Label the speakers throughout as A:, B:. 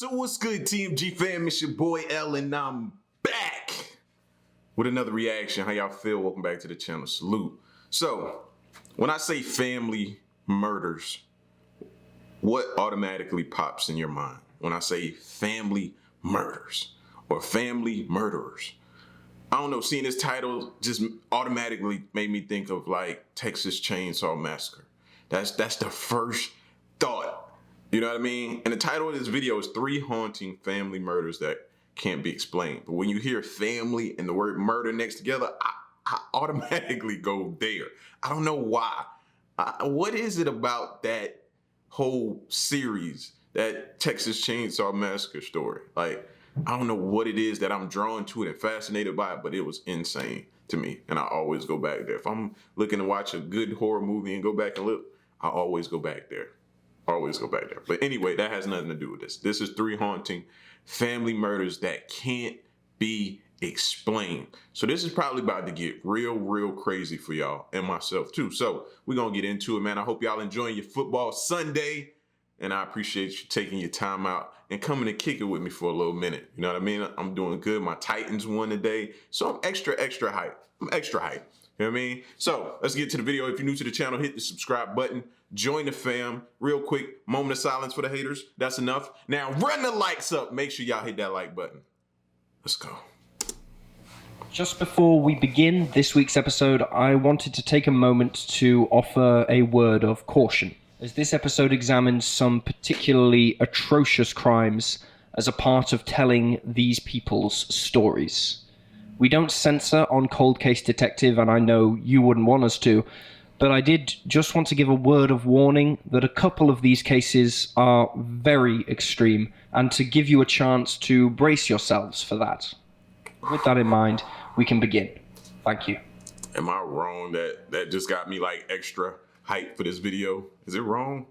A: So what's good, TMG fam? It's your boy L, and I'm back with another reaction. How y'all feel? Welcome back to the channel. Salute. So, when I say family murders, what automatically pops in your mind when I say family murders or family murderers? I don't know, seeing this title just automatically made me think of like Texas Chainsaw Massacre. That's the first thought. You know what I mean? And the title of this video is 3 haunting family murders that can't be explained. But when you hear family and the word murder next together, I automatically go there. I don't know why. What is it about that whole series, that Texas Chainsaw Massacre story? Like, I don't know what it is that I'm drawn to it and fascinated by it, but it was insane to me. And I always go back there. If I'm looking to watch a good horror movie and go back and look, I always go back there. Always go back there. But anyway, that has nothing to do with this. This is 3 haunting family murders that can't be explained. So this is probably about to get real crazy for y'all and myself too. So we're going to get into it, man. I hope y'all enjoying your football Sunday. And I appreciate you taking your time out and coming to kick it with me for a little minute. You know what I mean? I'm doing good. My Titans won today. So I'm extra hyped. I'm extra hyped. You know what I mean? So let's get to the video. If you're new to the channel, hit the subscribe button. Join the fam. Real quick, moment of silence for the haters. That's enough. Now run the likes up. Make sure y'all hit that like button. Let's go.
B: Just before we begin this week's episode, I wanted to take a moment to offer a word of caution, as this episode examines some particularly atrocious crimes as a part of telling these people's stories. We don't censor on Cold Case Detective, and I know you wouldn't want us to, but I did just want to give a word of warning that a couple of these cases are very extreme, and to give you a chance to brace yourselves for that. With that in mind, we can begin. Thank you.
A: Am I wrong that just got me like extra hype for this video? Is it wrong?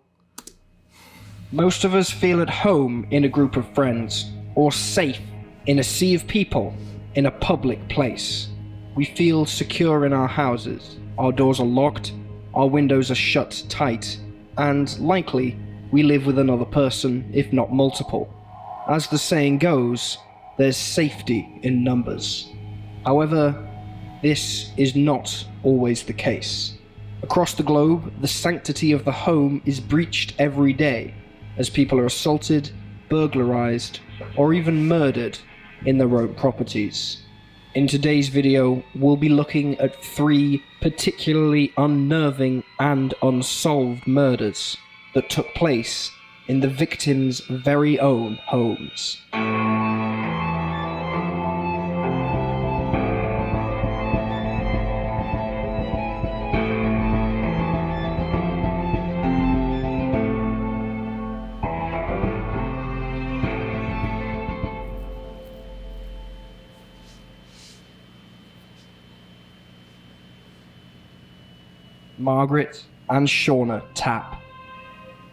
B: Most of us feel at home in a group of friends, or safe in a sea of people in a public place. We feel secure in our houses. Our doors are locked, our windows are shut tight, and likely we live with another person, if not multiple. As the saying goes, there's safety in numbers. However, this is not always the case. Across the globe, the sanctity of the home is breached every day, as people are assaulted, burglarized, or even murdered in their own properties. In today's video, we'll be looking at 3 particularly unnerving and unsolved murders that took place in the victims' very own homes. Margaret and Seana Tapp.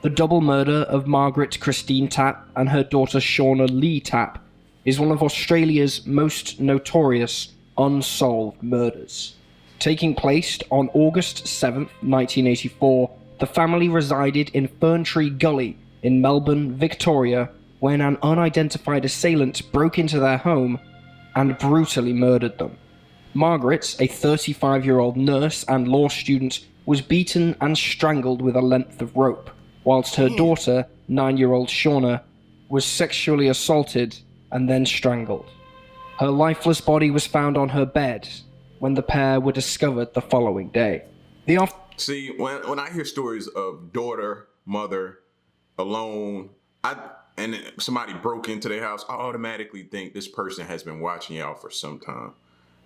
B: The double murder of Margaret Christine Tapp and her daughter Seana Lee Tapp is one of Australia's most notorious unsolved murders. Taking place on August 7th, 1984, the family resided in Ferntree Gully in Melbourne, Victoria, when an unidentified assailant broke into their home and brutally murdered them. Margaret, a 35-year-old nurse and law student, was beaten and strangled with a length of rope, whilst her daughter, 9-year-old Seana, was sexually assaulted and then strangled. Her lifeless body was found on her bed when the pair were discovered the following day.
A: See, when I hear stories of daughter, mother, alone, and somebody broke into their house, I automatically think this person has been watching y'all for some time.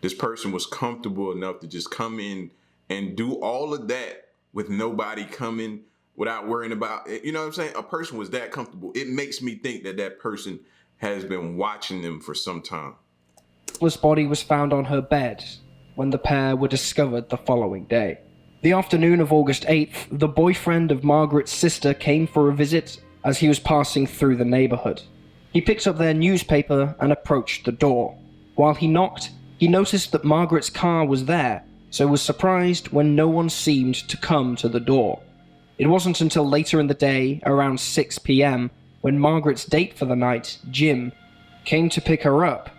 A: This person was comfortable enough to just come in and do all of that with nobody coming, without worrying about it. You know what I'm saying? A person was that comfortable. It makes me think that that person has been watching them for some time.
B: Her body was found on her bed when the pair were discovered the following day. The afternoon of August 8th, the boyfriend of Margaret's sister came for a visit as he was passing through the neighborhood. He picked up their newspaper and approached the door. While he knocked, he noticed that Margaret's car was there, so was surprised when no one seemed to come to the door. It wasn't until later in the day, around 6 p.m., when Margaret's date for the night, Jim, came to pick her up,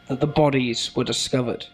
B: that the bodies were discovered.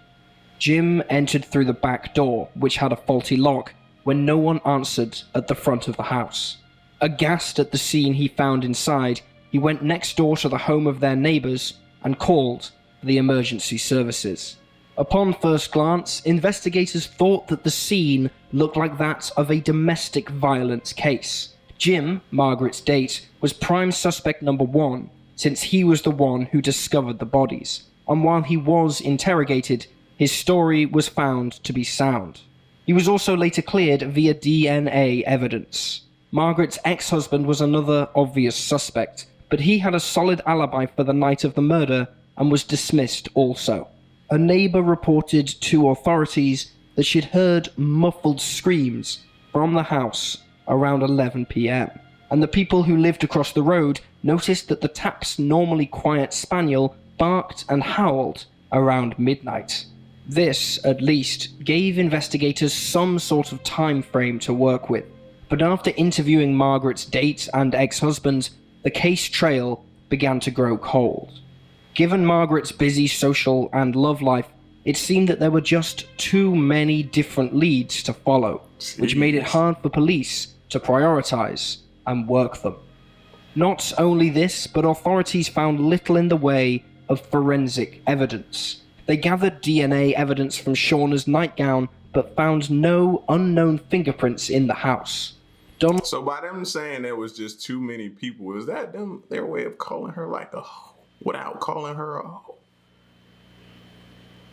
B: Jim entered through the back door, which had a faulty lock, when no one answered at the front of the house. Aghast at the scene he found inside, he went next door to the home of their neighbors and called for the emergency services. Upon first glance, investigators thought that the scene looked like that of a domestic violence case. Jim, Margaret's date, was prime suspect number 1, since he was the one who discovered the bodies, and while he was interrogated, his story was found to be sound. He was also later cleared via DNA evidence. Margaret's ex-husband was another obvious suspect, but he had a solid alibi for the night of the murder and was dismissed also. A neighbor reported to authorities that she'd heard muffled screams from the house around 11 p.m. And the people who lived across the road noticed that the Tapp's normally quiet spaniel barked and howled around midnight. This, at least, gave investigators some sort of time frame to work with. But after interviewing Margaret's date and ex-husband, the case trail began to grow cold. Given Margaret's busy social and love life, it seemed that there were just too many different leads to follow, which made it hard for police to prioritize and work them. Not only this, but authorities found little in the way of forensic evidence. They gathered DNA evidence from Seana's nightgown, but found no unknown fingerprints in the house.
A: So by them saying there was just too many people, is that their way of calling her like a hoe without calling her a hoe?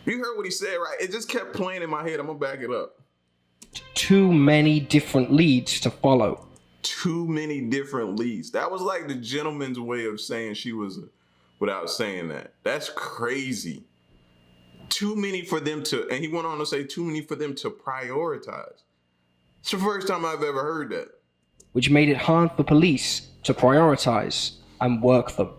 A: You heard what he said, right? It just kept playing in my head. I'm gonna back it up.
B: Too many different leads to follow.
A: Too many different leads. That was like the gentleman's way of saying she was without saying that. That's crazy. Too many for them to, and he went on to say too many for them to prioritize. It's the first time I've ever heard that.
B: Which made it hard for police to prioritize and work them.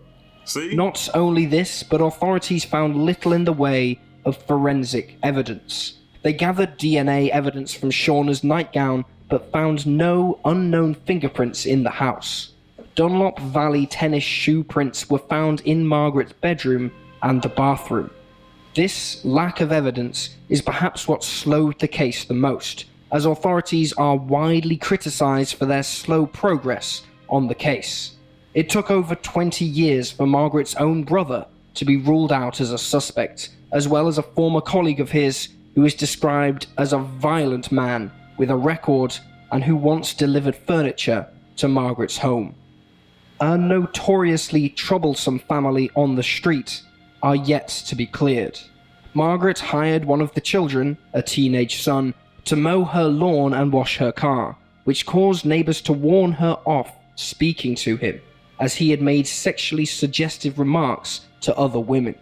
A: See?
B: Not only this, but authorities found little in the way of forensic evidence. They gathered DNA evidence from Seana's nightgown, but found no unknown fingerprints in the house. Dunlop Valley tennis shoe prints were found in Margaret's bedroom and the bathroom. This lack of evidence is perhaps what slowed the case the most, as authorities are widely criticized for their slow progress on the case. It took over 20 years for Margaret's own brother to be ruled out as a suspect, as well as a former colleague of his who is described as a violent man with a record and who once delivered furniture to Margaret's home. A notoriously troublesome family on the street are yet to be cleared. Margaret hired one of the children, a teenage son, to mow her lawn and wash her car, which caused neighbors to warn her off speaking to him, as he had made sexually suggestive remarks to other women.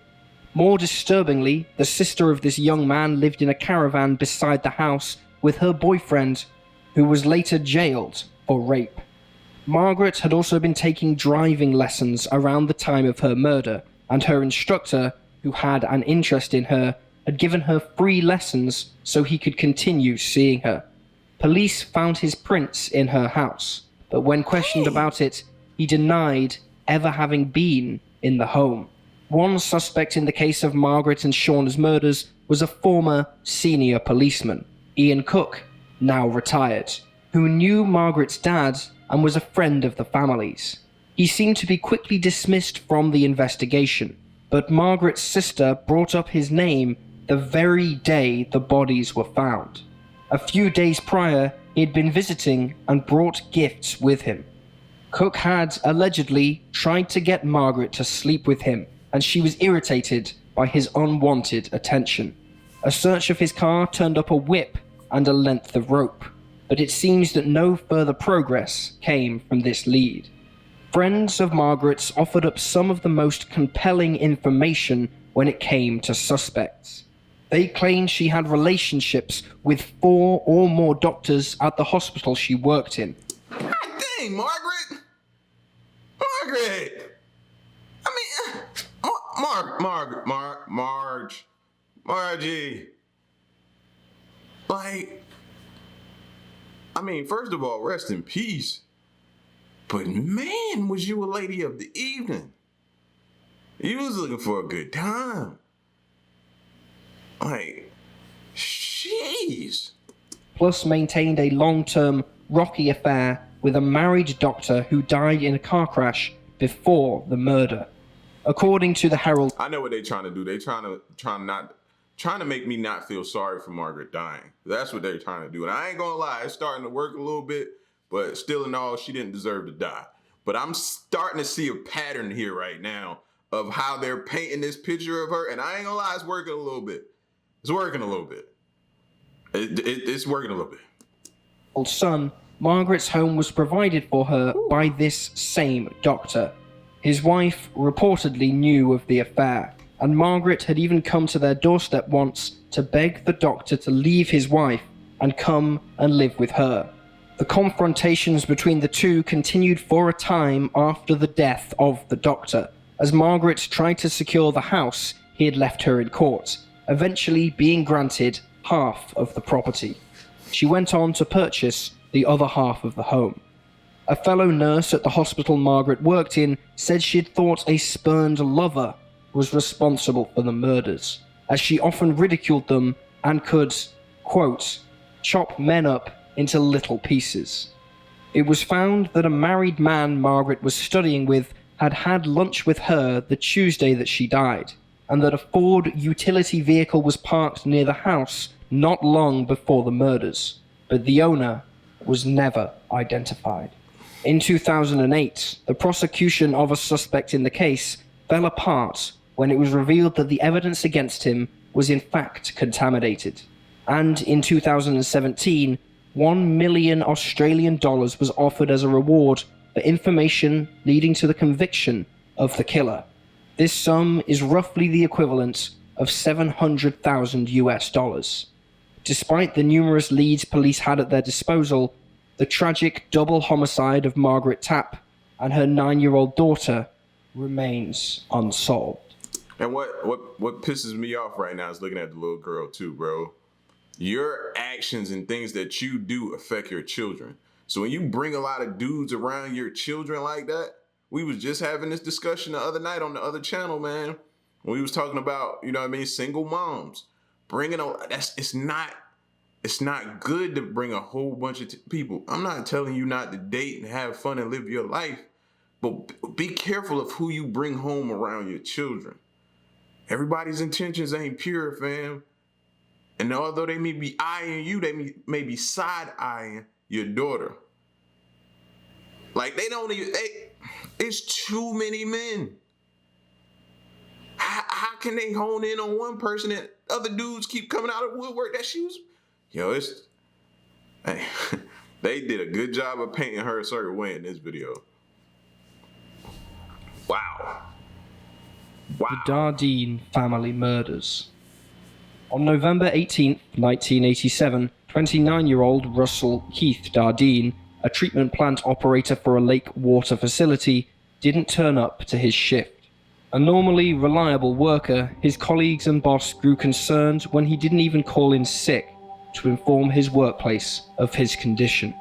B: More disturbingly, the sister of this young man lived in a caravan beside the house with her boyfriend, who was later jailed for rape. Margaret had also been taking driving lessons around the time of her murder, and her instructor, who had an interest in her, had given her free lessons so he could continue seeing her. Police found his prints in her house, but when questioned about it, he denied ever having been in the home. One suspect in the case of Margaret and Seana's murders was a former senior policeman, Ian Cook, now retired, who knew Margaret's dad and was a friend of the family's. He seemed to be quickly dismissed from the investigation, but Margaret's sister brought up his name the very day the bodies were found. A few days prior, he had been visiting and brought gifts with him. Cook had allegedly tried to get Margaret to sleep with him, and she was irritated by his unwanted attention. A search of his car turned up a whip and a length of rope, but it seems that no further progress came from this lead. Friends of Margaret's offered up some of the most compelling information when it came to suspects. They claimed she had relationships with 4 or more doctors at the hospital she worked in.
A: God dang, Margaret! Margaret! I mean, Margie. Like, I mean, first of all, rest in peace. But man, was you a lady of the evening. You was looking for a good time. Like, jeez.
B: Plus maintained a long-term, rocky affair with a married doctor who died in a car crash before the murder. According to the Herald...
A: I know what they're trying to do. They're trying to make me not feel sorry for Margaret dying. That's what they're trying to do. And I ain't gonna lie, it's starting to work a little bit, but still in all, she didn't deserve to die. But I'm starting to see a pattern here right now of how they're painting this picture of her, and I ain't gonna lie, it's working a little bit. It's working a little bit. It's working a little bit.
B: Son, Margaret's home was provided for her by this same doctor. His wife reportedly knew of the affair, and Margaret had even come to their doorstep once to beg the doctor to leave his wife and come and live with her. The confrontations between the two continued for a time after the death of the doctor, as Margaret tried to secure the house he had left her in court, eventually being granted half of the property. She went on to purchase the other half of the home. A fellow nurse at the hospital Margaret worked in said she'd thought a spurned lover was responsible for the murders, as she often ridiculed them and could, quote, chop men up into little pieces. It was found that a married man Margaret was studying with had had lunch with her the Tuesday that she died, and that a Ford utility vehicle was parked near the house not long before the murders, but the owner was never identified. In 2008, the prosecution of a suspect in the case fell apart when it was revealed that the evidence against him was in fact contaminated. And in 2017, $1 million Australian dollars was offered as a reward for information leading to the conviction of the killer. This sum is roughly the equivalent of $700,000 US. Despite the numerous leads police had at their disposal, the tragic double homicide of Margaret Tapp and her 9-year-old daughter remains unsolved.
A: And what pisses me off right now is looking at the little girl too, bro. Your actions and things that you do affect your children. So when you bring a lot of dudes around your children like that, we was just having this discussion the other night on the other channel, man. When we was talking about, you know what I mean, single moms. It's not good to bring a whole bunch of people. I'm not telling you not to date and have fun and live your life, but be careful of who you bring home around your children. Everybody's intentions ain't pure, fam. And although they may be eyeing you, they may be side-eyeing your daughter. Like, it's too many men. How can they hone in on one person and other dudes keep coming out of woodwork that she was? They did a good job of painting her a certain way in this video. Wow.
B: The Dardeen family murders. On November 18, 1987, 29-year-old Russell Keith Dardeen, a treatment plant operator for a lake water facility, didn't turn up to his shift. A normally reliable worker, his colleagues and boss grew concerned when he didn't even call in sick to inform his workplace of his condition.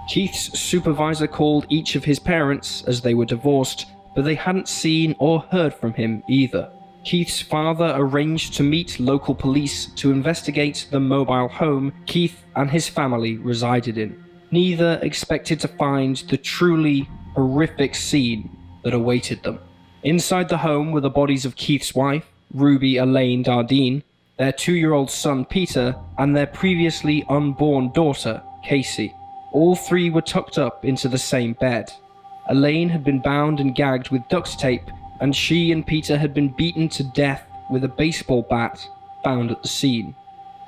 B: Keith's supervisor called each of his parents as they were divorced, but they hadn't seen or heard from him either. Keith's father arranged to meet local police to investigate the mobile home Keith and his family resided in. Neither expected to find the truly horrific scene that awaited them. Inside the home were the bodies of Keith's wife, Ruby Elaine Dardeen, their 2-year-old son Peter, and their previously unborn daughter, Casey. All three were tucked up into the same bed. Elaine had been bound and gagged with duct tape, and she and Peter had been beaten to death with a baseball bat found at the scene.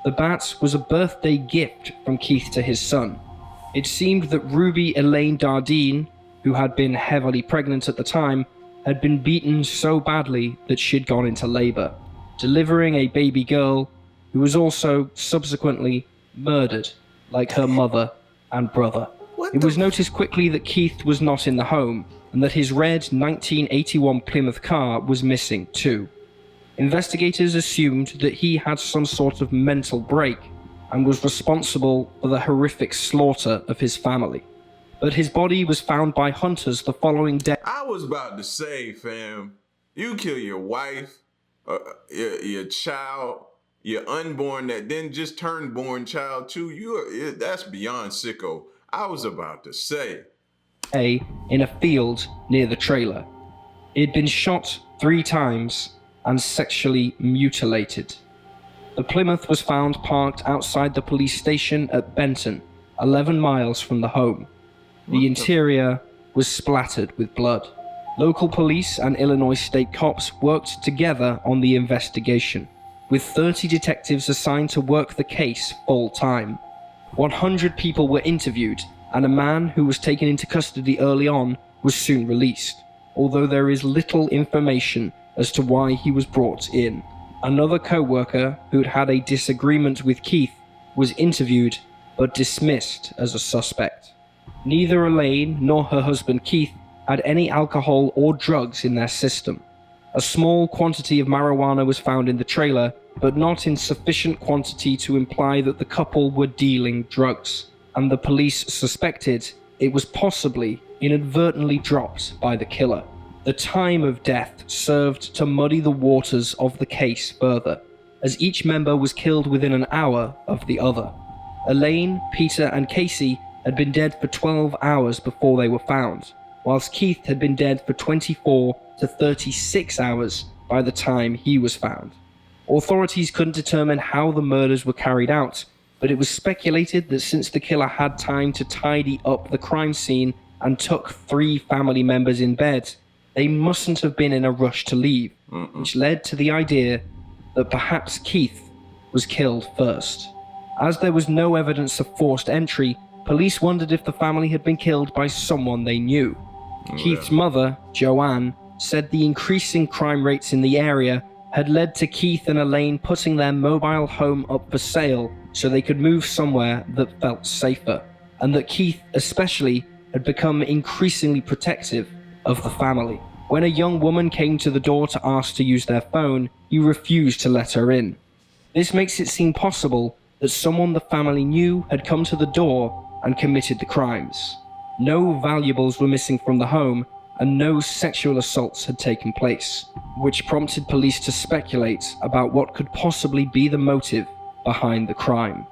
B: The bat was a birthday gift from Keith to his son. It seemed that Ruby Elaine Dardeen, who had been heavily pregnant at the time, had been beaten so badly that she'd gone into labor, delivering a baby girl who was also subsequently murdered, like her mother and brother. It was noticed quickly that Keith was not in the home, and that his red 1981 Plymouth car was missing too. Investigators assumed that he had some sort of mental break and was responsible for the horrific slaughter of his family. but his body was found by hunters the following day.
A: I was about to say, fam, you kill your wife, your child, your unborn that then just turned born child too. That's beyond sicko. I was about to say.
B: In a field near the trailer. He had been shot 3 times and sexually mutilated. The Plymouth was found parked outside the police station at Benton, 11 miles from the home. The interior was splattered with blood. Local police and Illinois state cops worked together on the investigation, with 30 detectives assigned to work the case full time. 100 people were interviewed, and a man who was taken into custody early on was soon released, although there is little information as to why he was brought in. Another co-worker who'd had a disagreement with Keith was interviewed but dismissed as a suspect. Neither Elaine nor her husband Keith had any alcohol or drugs in their system. A small quantity of marijuana was found in the trailer, but not in sufficient quantity to imply that the couple were dealing drugs, and the police suspected it was possibly inadvertently dropped by the killer. The time of death served to muddy the waters of the case further, as each member was killed within an hour of the other. Elaine, Peter, and Casey had been dead for 12 hours before they were found, whilst Keith had been dead for 24 to 36 hours by the time he was found. Authorities couldn't determine how the murders were carried out, but it was speculated that since the killer had time to tidy up the crime scene and took 3 family members in bed, they mustn't have been in a rush to leave, which led to the idea that perhaps Keith was killed first. As there was no evidence of forced entry, police wondered if the family had been killed by someone they knew. Keith's mother, Joanne, said the increasing crime rates in the area had led to Keith and Elaine putting their mobile home up for sale so they could move somewhere that felt safer, and that Keith especially had become increasingly protective of the family. When a young woman came to the door to ask to use their phone, he refused to let her in. This makes it seem possible that someone the family knew had come to the door and committed the crimes. No valuables were missing from the home, and no sexual assaults had taken place, which prompted police to speculate about what could possibly be the motive behind the crime.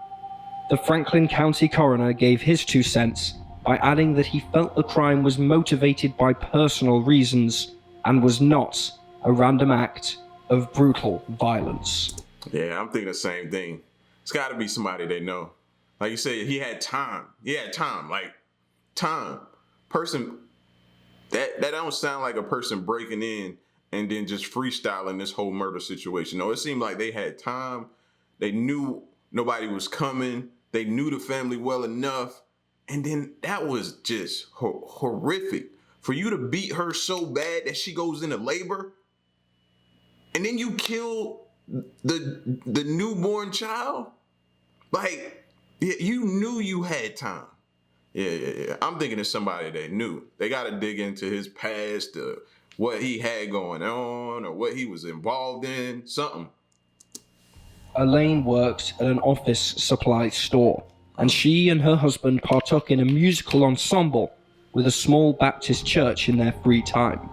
B: The Franklin County coroner gave his 2 cents by adding that he felt the crime was motivated by personal reasons and was not a random act of brutal violence.
A: Yeah, I'm thinking the same thing. It's got to be somebody they know. Like you said, he had time. Time. Person, that don't sound like a person breaking in and then just freestyling this whole murder situation. No, it seemed like they had time. They knew nobody was coming. They knew the family well enough. And then that was just horrific. For you to beat her so bad that she goes into labor, and then you kill the newborn child? Like, you knew you had time. Yeah. I'm thinking it's somebody they knew. They got to dig into his past, what he had going on, or what he was involved in, something.
B: Elaine worked at an office supply store, and she and her husband partook in a musical ensemble with a small Baptist church in their free time.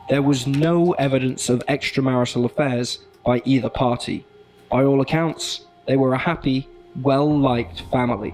B: There was no evidence of extramarital affairs by either party. By all accounts, they were a happy, well-liked family.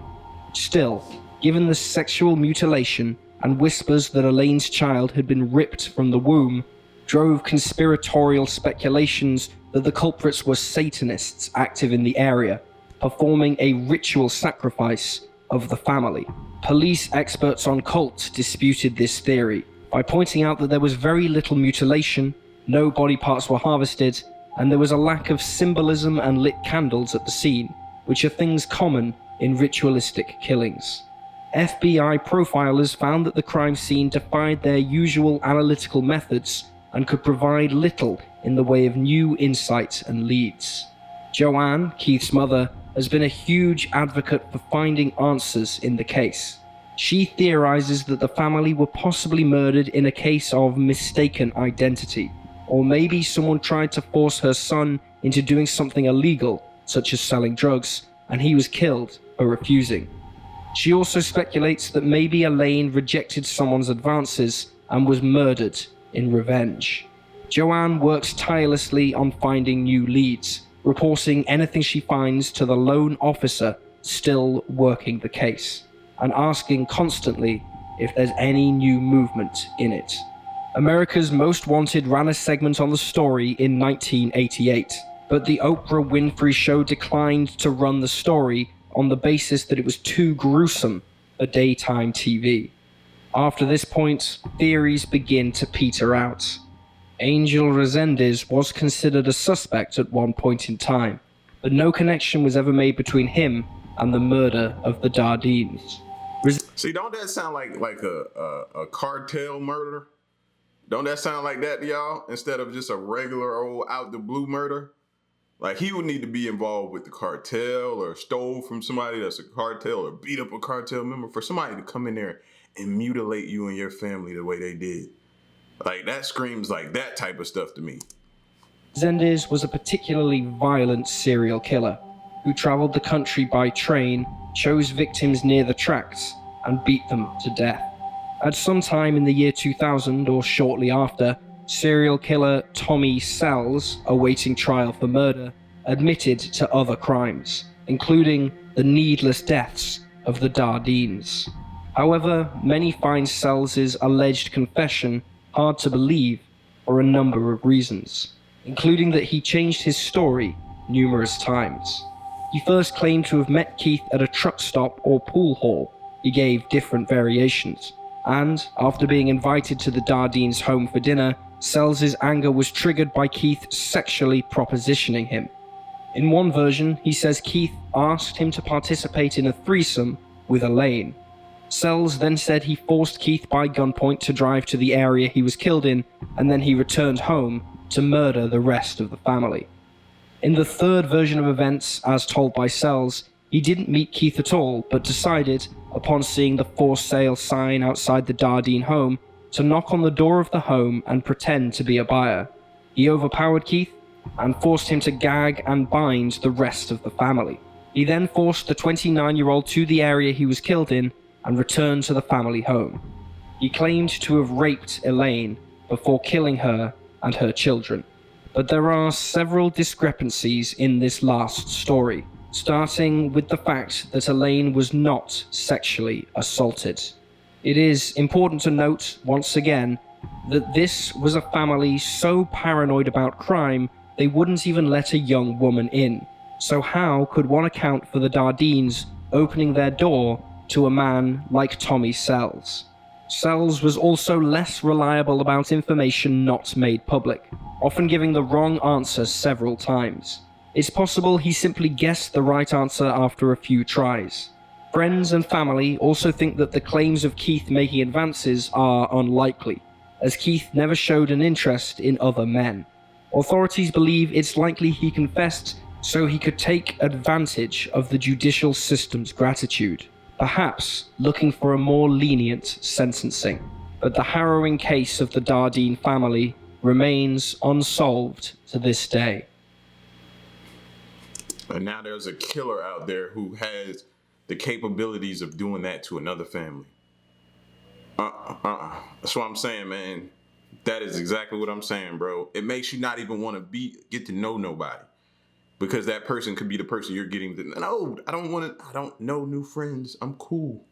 B: Still, given the sexual mutilation and whispers that Elaine's child had been ripped from the womb, drove conspiratorial speculations that the culprits were Satanists active in the area, performing a ritual sacrifice of the family. Police experts on cult disputed this theory by pointing out that there was very little mutilation, no body parts were harvested, and there was a lack of symbolism and lit candles at the scene, which are things common in ritualistic killings. FBI profilers found that the crime scene defied their usual analytical methods and could provide little in the way of new insights and leads. Joanne, Keith's mother, has been a huge advocate for finding answers in the case. She theorizes that the family were possibly murdered in a case of mistaken identity, or maybe someone tried to force her son into doing something illegal, such as selling drugs, and he was killed for refusing. She also speculates that maybe Elaine rejected someone's advances and was murdered in revenge. Joanne works tirelessly on finding new leads, reporting anything she finds to the lone officer still working the case, and asking constantly if there's any new movement in it. America's Most Wanted ran a segment on the story in 1988, but the Oprah Winfrey Show declined to run the story on the basis that it was too gruesome for daytime TV. After this point, theories begin to peter out. Angel Resendez was considered a suspect at one point in time, but no connection was ever made between him and the murder of the Dardeens.
A: See, don't that sound like a cartel murder? Don't that sound like that to y'all? Instead of just a regular old out the blue murder? Like, he would need to be involved with the cartel or stole from somebody that's a cartel or beat up a cartel member for somebody to come in there and mutilate you and your family the way they did. Like, that screams like that type of stuff to me.
B: Resendez was a particularly violent serial killer who traveled the country by train, chose victims near the tracks, and beat them to death. At some time in the year 2000 or shortly after, serial killer Tommy Sells, awaiting trial for murder, admitted to other crimes, including the needless deaths of the Dardeens. However, many find Sells' alleged confession hard to believe for a number of reasons, including that he changed his story numerous times. He first claimed to have met Keith at a truck stop or pool hall. He gave different variations, and after being invited to the Dardeens' home for dinner, Sells' anger was triggered by Keith sexually propositioning him. In one version, he says Keith asked him to participate in a threesome with Elaine. Sells then said he forced Keith by gunpoint to drive to the area he was killed in, and then he returned home to murder the rest of the family. In the third version of events, as told by Sells, he didn't meet Keith at all, but decided, upon seeing the for sale sign outside the Dardeen home, to knock on the door of the home and pretend to be a buyer. He overpowered Keith and forced him to gag and bind the rest of the family. He then forced the 29-year-old to the area he was killed in and returned to the family home. He claimed to have raped Elaine before killing her and her children. But there are several discrepancies in this last story, starting with the fact that Elaine was not sexually assaulted. It is important to note, once again, that this was a family so paranoid about crime they wouldn't even let a young woman in. So how could one account for the Dardeens opening their door to a man like Tommy Sells? Sells was also less reliable about information not made public, often giving the wrong answer several times. It's possible he simply guessed the right answer after a few tries. Friends and family also think that the claims of Keith making advances are unlikely, as Keith never showed an interest in other men. Authorities believe it's likely he confessed so he could take advantage of the judicial system's gratitude, perhaps looking for a more lenient sentencing. But the harrowing case of the Dardeen family remains unsolved to this day.
A: And now there's a killer out there who has the capabilities of doing that to another family. That's what I'm saying, man. That is exactly what I'm saying, bro. It makes you not even want to get to know nobody, because that person could be the person you're getting to. No, I don't know new friends. I'm cool.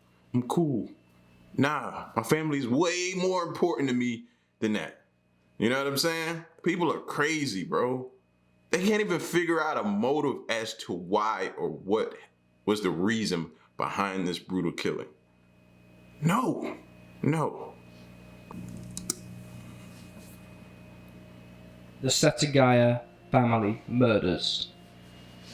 A: Nah, my family is way more important to me than that. You know what I'm saying? People are crazy, bro. They can't even figure out a motive as to why or what was the reason behind this brutal killing. No.
B: The Setagaya family murders.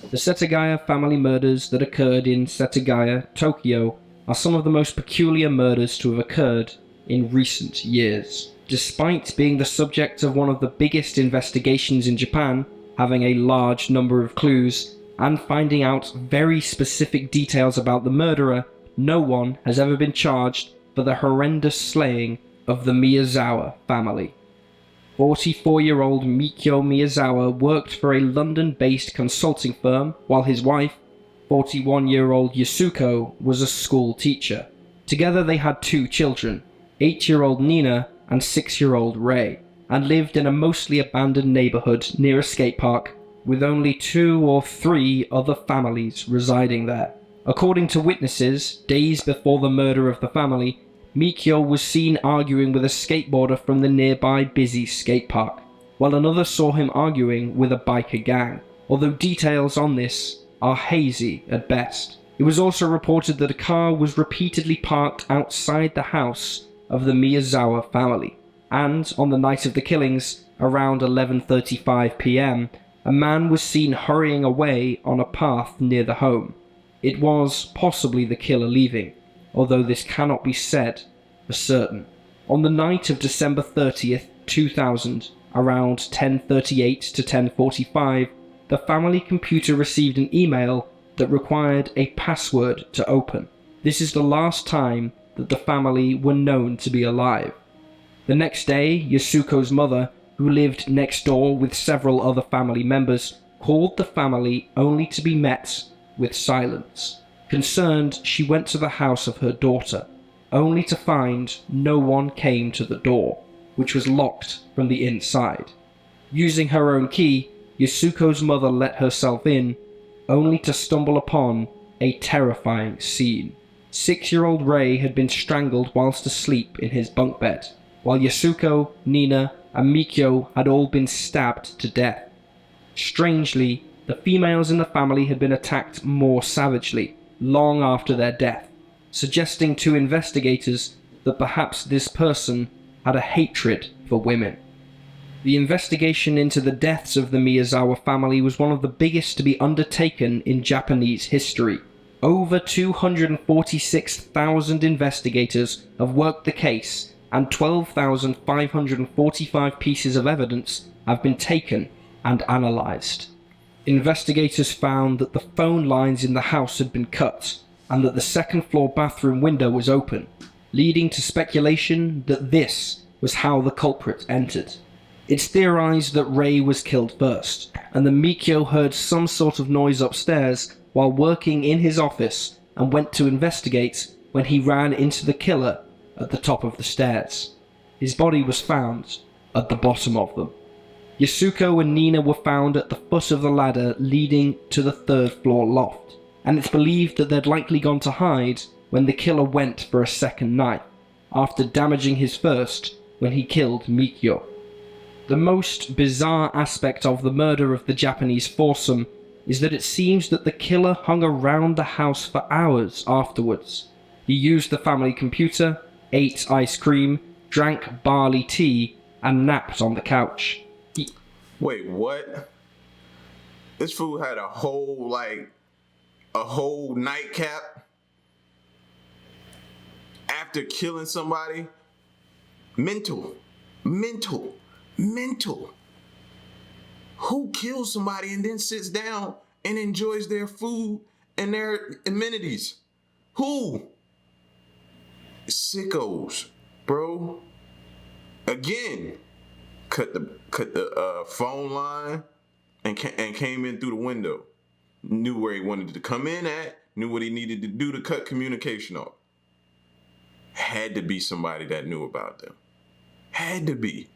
B: The Setagaya family murders that occurred in Setagaya, Tokyo, are some of the most peculiar murders to have occurred in recent years. Despite being the subject of one of the biggest investigations in Japan, having a large number of clues, and finding out very specific details about the murderer, no one has ever been charged for the horrendous slaying of the Miyazawa family. 44-year-old Mikio Miyazawa worked for a London-based consulting firm while his wife, 41-year-old Yasuko was a school teacher. Together they had 2 children, 8-year-old Nina and 6-year-old Rei, and lived in a mostly abandoned neighborhood near a skate park, with only 2 or 3 other families residing there. According to witnesses, days before the murder of the family, Mikyo was seen arguing with a skateboarder from the nearby busy skate park, while another saw him arguing with a biker gang, although details on this are hazy at best. It was also reported that a car was repeatedly parked outside the house of the Miyazawa family, and on the night of the killings, around 11:35 p.m, a man was seen hurrying away on a path near the home. It was possibly the killer leaving, although this cannot be said for certain. On the night of December 30th, 2000, around 10:38 to 10:45, the family computer received an email that required a password to open. This is the last time that the family were known to be alive. The next day, Yasuko's mother, who lived next door with several other family members, called the family only to be met with silence. Concerned, she went to the house of her daughter, only to find no one came to the door, which was locked from the inside. Using her own key, Yasuko's mother let herself in, only to stumble upon a terrifying scene. 6-year-old Rei had been strangled whilst asleep in his bunk bed, while Yasuko, Nina, and Mikyo had all been stabbed to death. Strangely, the females in the family had been attacked more savagely, long after their death, suggesting to investigators that perhaps this person had a hatred for women. The investigation into the deaths of the Miyazawa family was one of the biggest to be undertaken in Japanese history. Over 246,000 investigators have worked the case, and 12,545 pieces of evidence have been taken and analysed. Investigators found that the phone lines in the house had been cut, and that the second-floor bathroom window was open, leading to speculation that this was how the culprit entered. It's theorized that Rei was killed first, and that Mikyo heard some sort of noise upstairs while working in his office and went to investigate when he ran into the killer at the top of the stairs. His body was found at the bottom of them. Yasuko and Nina were found at the foot of the ladder leading to the 3rd floor loft, and it's believed that they'd likely gone to hide when the killer went for a second knife, after damaging his first when he killed Mikyo. The most bizarre aspect of the murder of the Japanese foursome is that it seems that the killer hung around the house for hours afterwards. He used the family computer, ate ice cream, drank barley tea, and napped on the couch.
A: Wait, what? This fool had a whole nightcap after killing somebody? Mental. Who kills somebody and then sits down and enjoys their food and their amenities? Who? Sickos, bro. Again, cut the phone line and came in through the window. Knew where he wanted to come in at. Knew what he needed to do to cut communication off. Had to be somebody that knew about them. Had to be.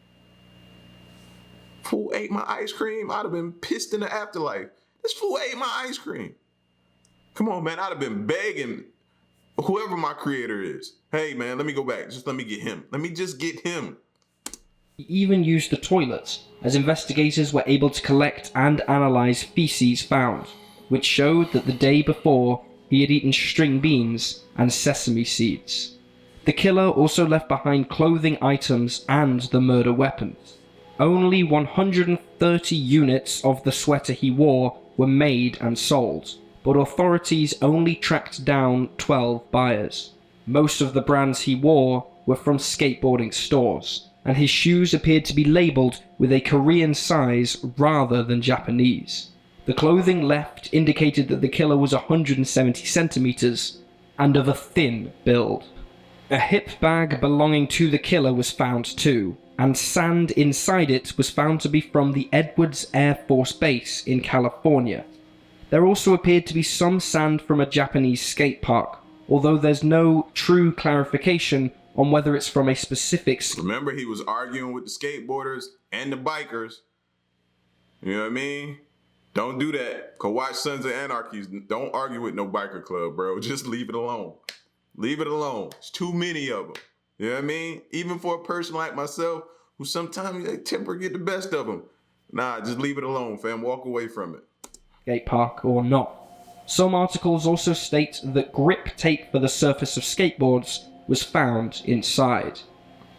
A: Fool ate my ice cream. I'd have been pissed in the afterlife. This fool ate my ice cream. Come on, man. I'd have been begging whoever my creator is. Hey, man, let me go back. Just let me get him. Let me just get him.
B: He even used the toilets, as investigators were able to collect and analyze feces found, which showed that the day before he had eaten string beans and sesame seeds. The killer also left behind clothing items and the murder weapons. Only 130 units of the sweater he wore were made and sold, but authorities only tracked down 12 buyers. Most of the brands he wore were from skateboarding stores, and his shoes appeared to be labelled with a Korean size rather than Japanese. The clothing left indicated that the killer was 170 centimeters and of a thin build. A hip bag belonging to the killer was found too, and sand inside it was found to be from the Edwards Air Force Base in California. There also appeared to be some sand from a Japanese skate park, although there's no true clarification on whether it's from a specific...
A: Remember, he was arguing with the skateboarders and the bikers. You know what I mean? Don't do that. Go watch Sons of Anarchy. Don't argue with no biker club, bro. Just leave it alone. Leave it alone. It's too many of them. You know what I mean? Even for a person like myself, who sometimes they temper get the best of them. Nah, just leave it alone, fam. Walk away from it.
B: Skate park or not. Some articles also state that grip tape for the surface of skateboards was found inside.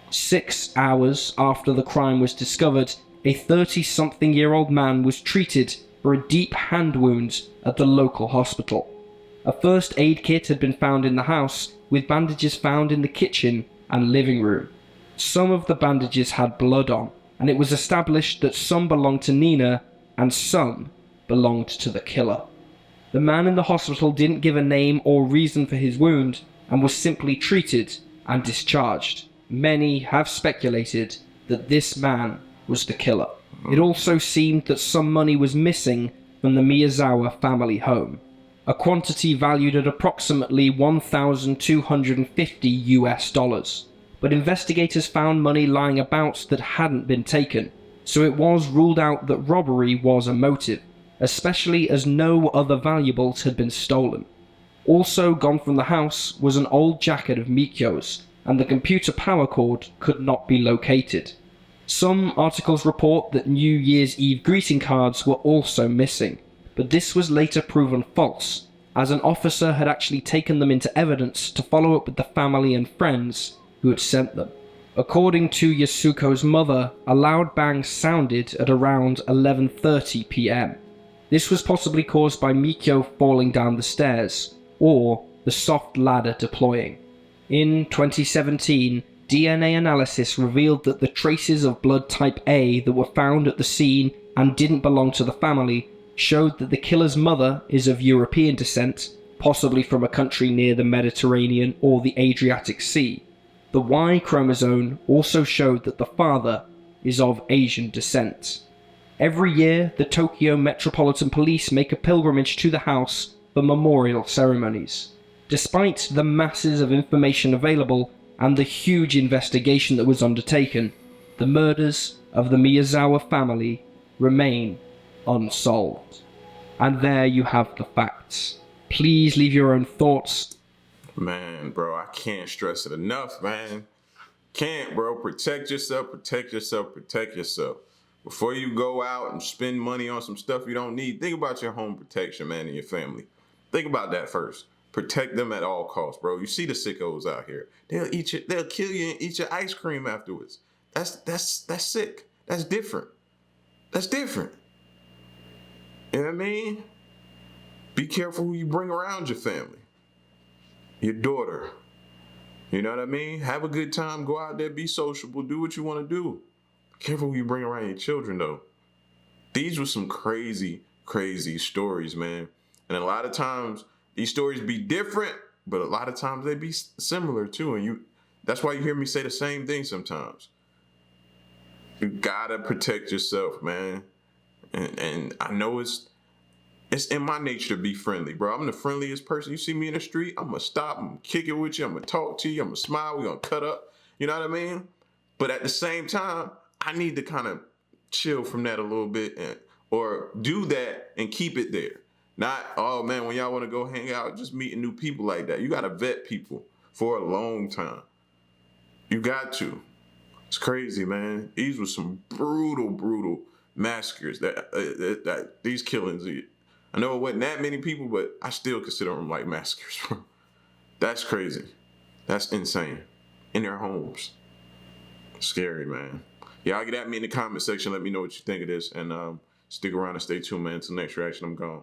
B: 6 hours after the crime was discovered, a 30-something-year-old man was treated for a deep hand wound at the local hospital. A first aid kit had been found in the house, with bandages found in the kitchen and living room. Some of the bandages had blood on, and it was established that some belonged to Nina and some belonged to the killer. The man in the hospital didn't give a name or reason for his wound and was simply treated and discharged. Many have speculated that this man was the killer. It also seemed that some money was missing from the Miyazawa family home, a quantity valued at approximately $1,250. But investigators found money lying about that hadn't been taken, so it was ruled out that robbery was a motive, especially as no other valuables had been stolen. Also gone from the house was an old jacket of Mikyo's, and the computer power cord could not be located. Some articles report that New Year's Eve greeting cards were also missing, but this was later proven false, as an officer had actually taken them into evidence to follow up with the family and friends who had sent them. According to Yasuko's mother, a loud bang sounded at around 11:30 p.m. This was possibly caused by Mikyo falling down the stairs, or the soft ladder deploying. In 2017, DNA analysis revealed that the traces of blood type A that were found at the scene and didn't belong to the family showed that the killer's mother is of European descent, possibly from a country near the Mediterranean or the Adriatic Sea. The Y chromosome also showed that the father is of Asian descent. Every year, the Tokyo Metropolitan Police make a pilgrimage to the house for memorial ceremonies. Despite the masses of information available and the huge investigation that was undertaken, the murders of the Miyazawa family remain unsolved. And there you have the facts. Please leave your own thoughts.
A: Man, bro, I can't stress it enough, man. Can't, bro. Protect yourself, protect yourself, protect yourself. Before you go out and spend money on some stuff you don't need, think about your home protection, man, and your family. Think about that first. Protect them at all costs, bro. You see the sickos out here. They'll kill you and eat your ice cream afterwards. That's sick. That's different. That's different. You know what I mean? Be careful who you bring around your family. Your daughter. You know what I mean? Have a good time. Go out there, be sociable, do what you want to do. Careful who you bring around your children, though. These were some crazy, crazy stories, man. And a lot of times, these stories be different, but a lot of times they be similar, too. And that's why you hear me say the same thing sometimes. You gotta protect yourself, man. And I know it's in my nature to be friendly, bro. I'm the friendliest person. You see me in the street, I'm gonna stop, I'm gonna kick it with you, I'm gonna talk to you, I'm gonna smile, we're gonna cut up. You know what I mean? But at the same time, I need to kind of chill from that a little bit or do that and keep it there. Not, oh man, when y'all want to go hang out, just meeting new people like that. You got to vet people for a long time. You got to. It's crazy, man. These were some brutal, brutal massacres that these killings. I know it wasn't that many people, but I still consider them like massacres. That's crazy. That's insane. In their homes. Scary, man. Y'all get at me in the comment section. Let me know what you think of this. And stick around and stay tuned, man. Until next reaction, I'm gone.